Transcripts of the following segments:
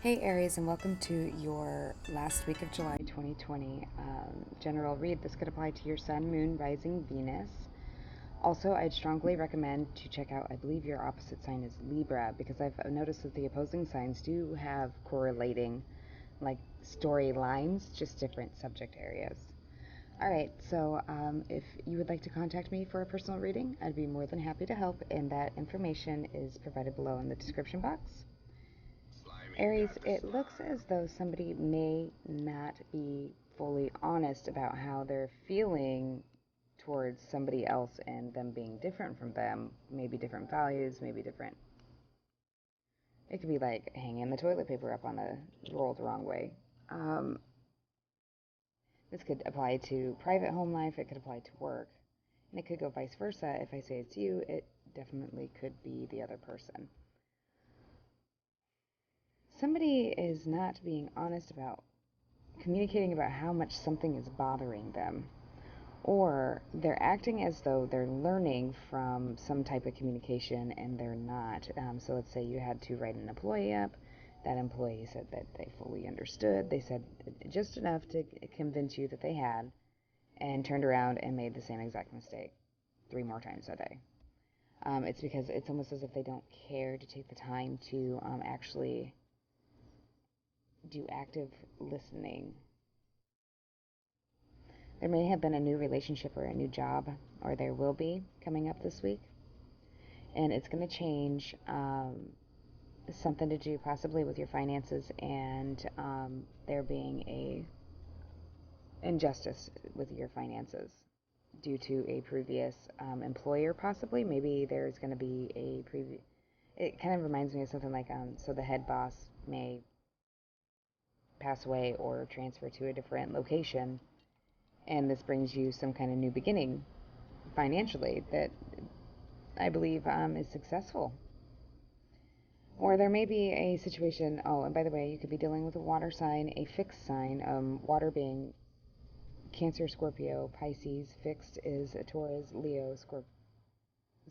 Hey Aries, and welcome to your last week of July 2020 general read. This could apply to your Sun, Moon, Rising, Venus. Also, I'd strongly recommend to check out, I believe your opposite sign is Libra, because I've noticed that the opposing signs do have correlating, like, storylines, just different subject areas. Alright, so if you would like to contact me for a personal reading, I'd be more than happy to help, and that information is provided below in the description box. Aries, it looks as though somebody may not be fully honest about how they're feeling towards somebody else and them being different from them. Maybe different values, maybe different. It could be like hanging the toilet paper up on a roll the wrong way. Um, this could apply to private home life, it could apply to work, and it could go vice versa. If I say it's you, it definitely could be the other person. Somebody is not being honest about communicating about how much something is bothering them, or they're acting as though they're learning from some type of communication and they're not. So let's say you had to write an employee up. That employee said that they fully understood. They said just enough to convince you that they had, and turned around and made the same exact mistake 3 more times a day. It's because it's almost as if they don't care to take the time to actually do active listening. There may have been a new relationship or a new job, or there will be coming up this week, and it's going to change something to do possibly with your finances, and there being a injustice with your finances due to a previous employer, possibly. Maybe there's going to be a previous. It kind of reminds me of something like so the head boss may pass away or transfer to a different location, and this brings you some kind of new beginning financially that I believe is successful. Or there may be a situation, oh, and by the way, you could be dealing with a water sign, a fixed sign, water being Cancer, Scorpio, Pisces. Fixed is a Taurus, Leo,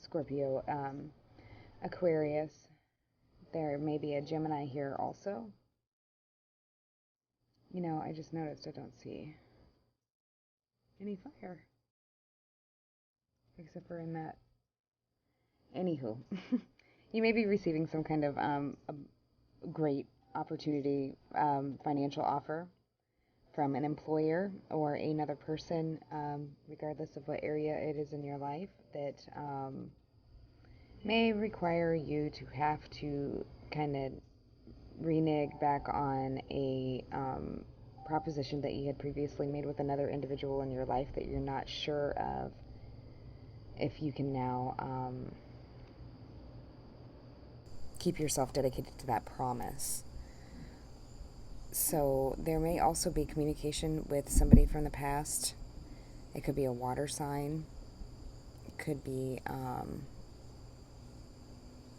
Scorpio, Aquarius. There may be a Gemini here also. I just noticed I don't see any fire, except for in that. Anywho, you may be receiving some kind of a great opportunity, financial offer from an employer or another person, regardless of what area it is in your life, that may require you to have to kind of renege back on a proposition that you had previously made with another individual in your life that you're not sure of if you can now keep yourself dedicated to that promise. So there may also be communication with somebody from the past. It could be a water sign. It could be an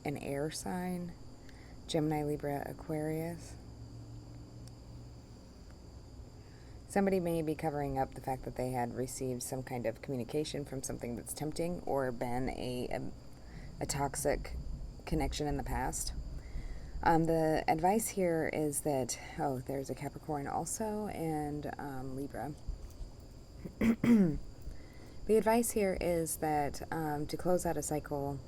air sign. Gemini, Libra, Aquarius. Somebody may be covering up the fact that they had received some kind of communication from something that's tempting, or been a toxic connection in the past. The advice here is that, there's a Capricorn also, and Libra. The advice here is that to close out a cycle,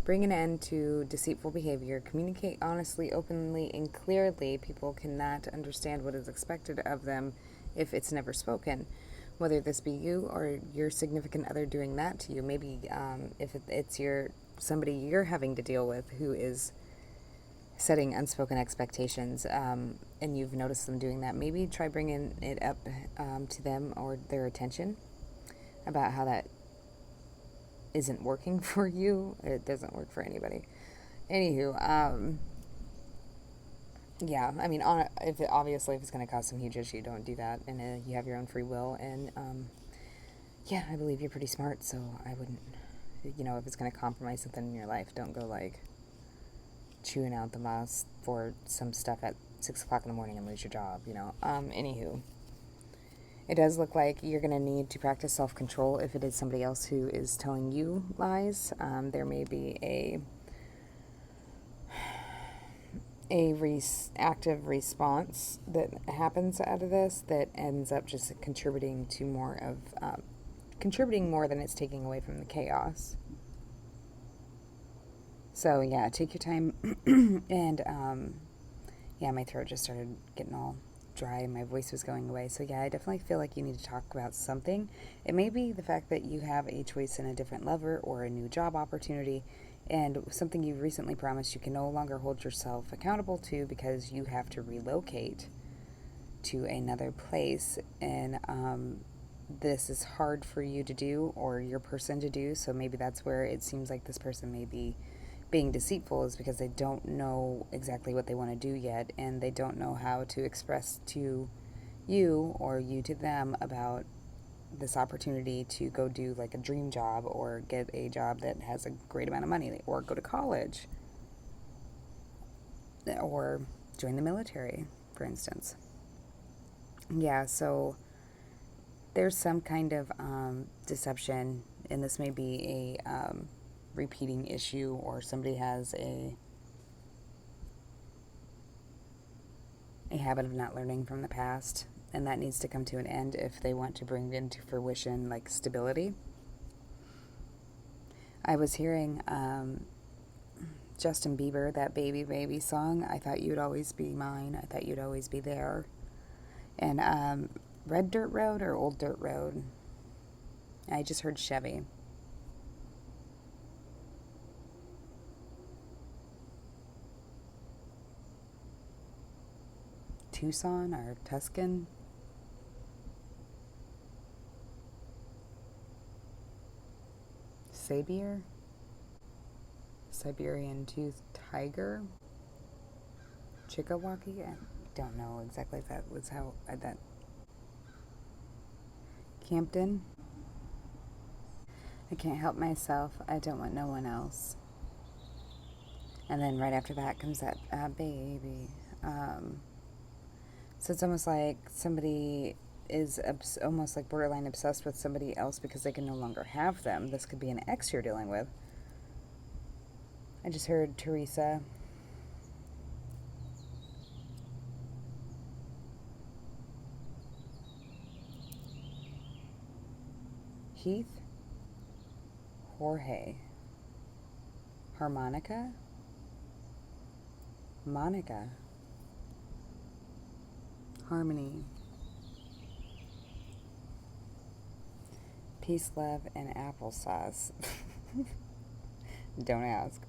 bring an end to deceitful behavior, communicate honestly, openly, and clearly. People cannot understand what is expected of them if it's never spoken. Whether this be you or your significant other doing that to you, maybe if it's somebody you're having to deal with who is setting unspoken expectations, and you've noticed them doing that, maybe try bringing it up to them or their attention about how that isn't working for you. It doesn't work for anybody. Anywho, yeah, I mean, if it's going to cause some huge issue, don't do that, and you have your own free will, and yeah, I believe you're pretty smart, so I wouldn't, if it's going to compromise something in your life, don't go like chewing out the mouse for some stuff at 6 o'clock in the morning and lose your job. Anywho, it does look like you're going to need to practice self-control if it is somebody else who is telling you lies. There may be active response that happens out of this that ends up just contributing to more of contributing more than it's taking away from the chaos. So yeah, take your time. And yeah, my throat just started getting all dry and my voice was going away. So yeah, I definitely feel like you need to talk about something. It may be the fact that you have a choice in a different lover or a new job opportunity, and something you recently promised you can no longer hold yourself accountable to because you have to relocate to another place. And this is hard for you to do or your person to do. So maybe that's where it seems like this person may be being deceitful, is because they don't know exactly what they want to do yet, and they don't know how to express to you or you to them about this opportunity to go do like a dream job or get a job that has a great amount of money or go to college or join the military, for instance. Yeah, so there's some kind of deception, and this may be a repeating issue, or somebody has a habit of not learning from the past, and that needs to come to an end if they want to bring into fruition like stability. I was hearing Justin Bieber, that Baby Baby song, I Thought You'd Always Be Mine, I Thought You'd Always Be There, and Red Dirt Road or Old Dirt Road. I just heard Chevy. Tucson or Tuscan. Sabier. Siberian Tooth Tiger. Chickawaukee. I don't know exactly if that was how that. Campton. I can't help myself. I don't want no one else. And then right after that comes that baby. So it's almost like somebody is almost like borderline obsessed with somebody else because they can no longer have them. This could be an ex you're dealing with. I just heard Teresa. Heath. Jorge. Harmonica. Monica. Harmony. Peace, love, and applesauce. Don't ask.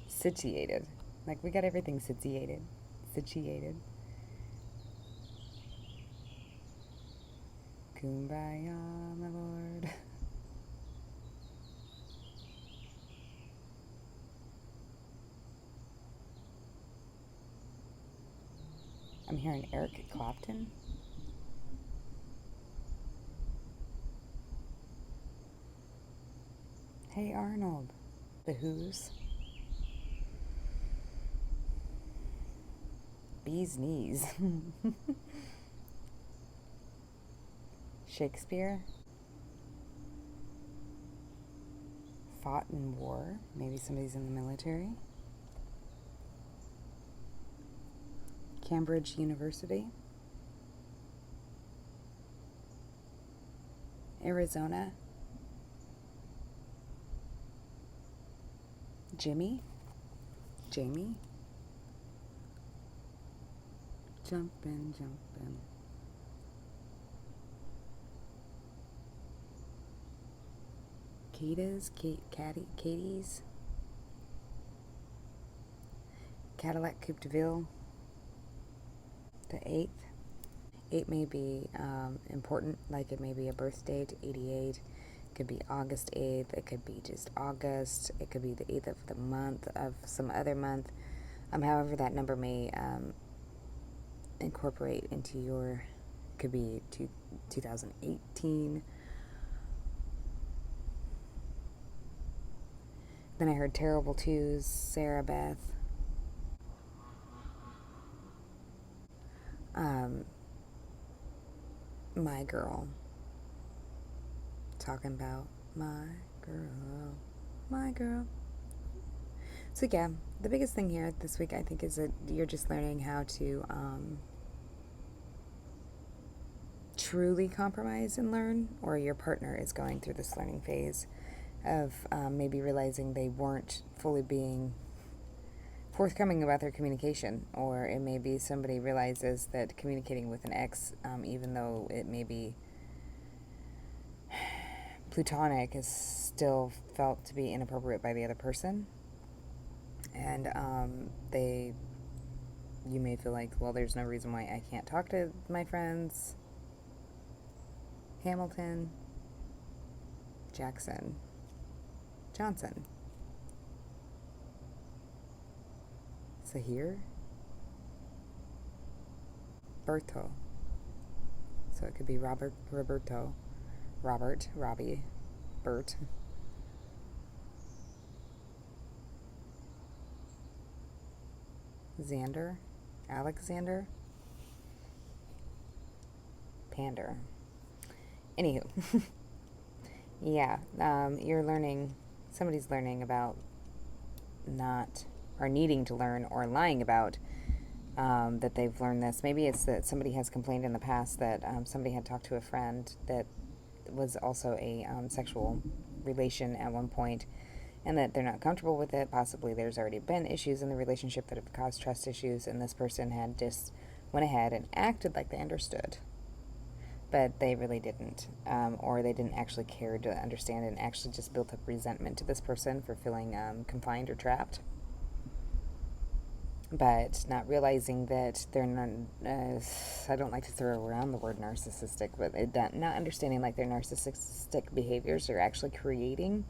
Situated. Like, we got everything situated. Situated. Kumbaya, my lord. I'm hearing Eric Clapton. Hey Arnold. The Who's. Bee's Knees. Shakespeare. Fought in war. Maybe somebody's in the military. Cambridge University. Arizona. Jimmy. Jamie. Jumpin', jumpin'. Katie's. Cadillac Coupe de Ville. The 8th. 8 may be important, like it may be a birth date, 88. It could be August 8th. It could be just August. It could be the 8th of the month of some other month. However, that number may incorporate into your, could be 2018. Then I heard Terrible Twos, Sarah Beth. My girl. Talking about my girl. My girl. So yeah, the biggest thing here this week, I think, is that you're just learning how to truly compromise and learn, or your partner is going through this learning phase of maybe realizing they weren't fully being forthcoming about their communication, or it may be somebody realizes that communicating with an ex, even though it may be platonic, is still felt to be inappropriate by the other person, and you may feel like, well, there's no reason why I can't talk to my friends. Hamilton, Jackson, Johnson, Sahir, Berto. So it could be Robert, Roberto, Robert, Robbie, Bert. Xander, Alexander, Pander. Anywho, yeah, you're learning, somebody's learning about not, or needing to learn, or lying about that they've learned this. Maybe it's that somebody has complained in the past that somebody had talked to a friend that was also a sexual relation at one point, and that they're not comfortable with it. Possibly there's already been issues in the relationship that have caused trust issues, and this person had just went ahead and acted like they understood, but they really didn't, or they didn't actually care to understand, and actually just built up resentment to this person for feeling confined or trapped, but not realizing that they're not, I don't like to throw around the word narcissistic, but not understanding like their narcissistic behaviors are actually creating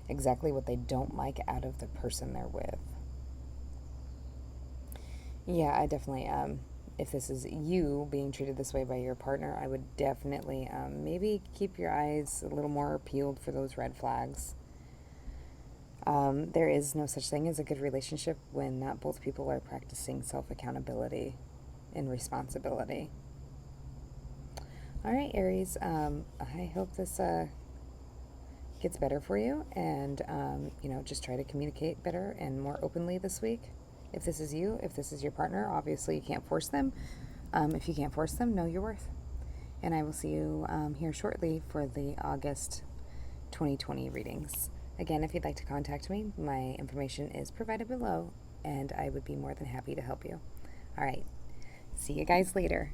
exactly what they don't like out of the person they're with. Yeah, I definitely, if this is you being treated this way by your partner, I would definitely maybe keep your eyes a little more peeled for those red flags. There is no such thing as a good relationship when not both people are practicing self-accountability and responsibility. All right, Aries, I hope this gets better for you, and just try to communicate better and more openly this week. If this is you, if this is your partner, obviously you can't force them. If you can't force them, know your worth. And I will see you here shortly for the August 2020 readings. Again, if you'd like to contact me, my information is provided below, and I would be more than happy to help you. All right. See you guys later.